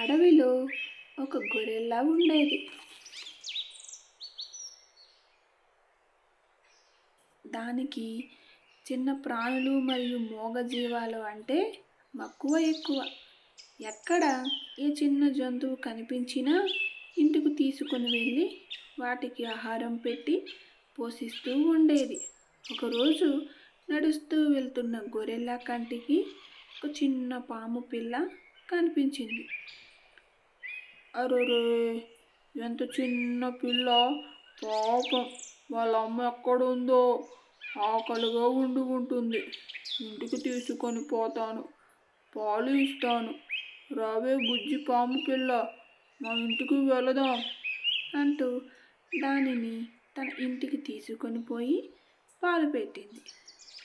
అడవిలో ఒక గొరెల్లా ఉండేది. దానికి చిన్న ప్రాణులు మరియు మూగజీవాలు అంటే మక్కువ ఎక్కువ. ఎక్కడ ఏ చిన్న జంతువు కనిపించినా ఇంటికి తీసుకొని వెళ్ళి వాటికి ఆహారం పెట్టి పోషిస్తూ ఉండేది. ఒకరోజు నడుస్తూ వెళ్తున్న గొరెల్లా కంటికి ఒక చిన్న పాము పిల్ల కనిపించింది. అరే, ఎంత చిన్న పిల్ల! పాపం, వాళ్ళ అమ్మ ఎక్కడుందో ఆకలిగా ఉండి ఉంటుంది. ఇంటికి తీసుకొని పోతాను, పాలు ఇస్తాను. రావే బుజ్జి పాము పిల్ల, మా ఇంటికి వెళదాం అంటూ దానిని తన ఇంటికి తీసుకొని పోయి పాలు పెట్టింది.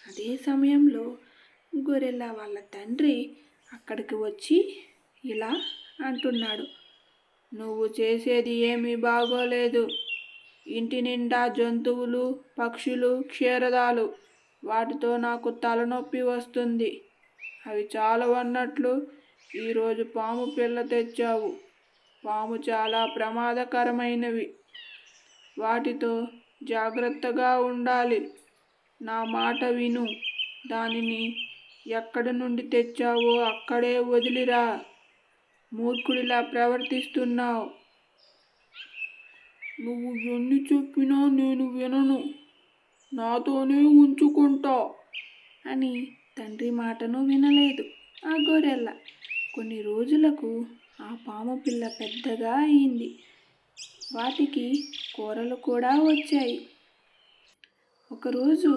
అదే సమయంలో గొరెల్లా వాళ్ళ తండ్రి అక్కడికి వచ్చి ఇలా అంటున్నాడు: నువ్వు చేసేది ఏమీ బాగోలేదు. ఇంటి నిండా జంతువులు, పక్షులు, క్షీరదాలు, వాటితో నాకు తలనొప్పి వస్తుంది. అవి చాలవన్నట్లు ఈరోజు పాము పిల్ల తెచ్చావు. పాము చాలా ప్రమాదకరమైనవి. వాటితో జాగ్రత్తగా ఉండాలి. నా మాట విను. దానిని ఎక్కడి నుండి తెచ్చావో అక్కడే వదిలిరా. మూర్ఖుడిలా ప్రవర్తిస్తున్నావు. నువ్వు ఎన్ని చెప్పినా నేను వినను. నాతోనే ఉంచుకుంటా అని తండ్రి మాటను వినలేదు ఆ గొరెల్లా. కొన్ని రోజులకు ఆ పాము పిల్ల పెద్దగా అయింది. వాటికి కూరలు కూడా వచ్చాయి. ఒకరోజు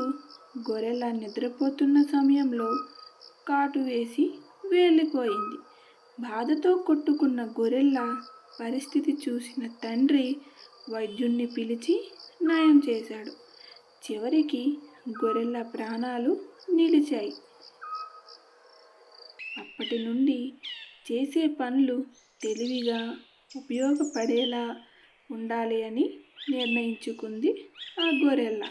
గొరెల్లా నిద్రపోతున్న సమయంలో కాటు వేసి వెళ్ళిపోయింది. బాధతో కొట్టుకున్న గొరెల్లా పరిస్థితి చూసిన తండ్రి వైద్యుణ్ణి పిలిచి నయం చేశాడు. చివరికి గొరెల్లా ప్రాణాలు నిలిచాయి. అప్పటి నుండి చేసే పనులు తెలివిగా, ఉపయోగపడేలా ఉండాలి అని నిర్ణయించుకుంది ఆ గొరెల్లా.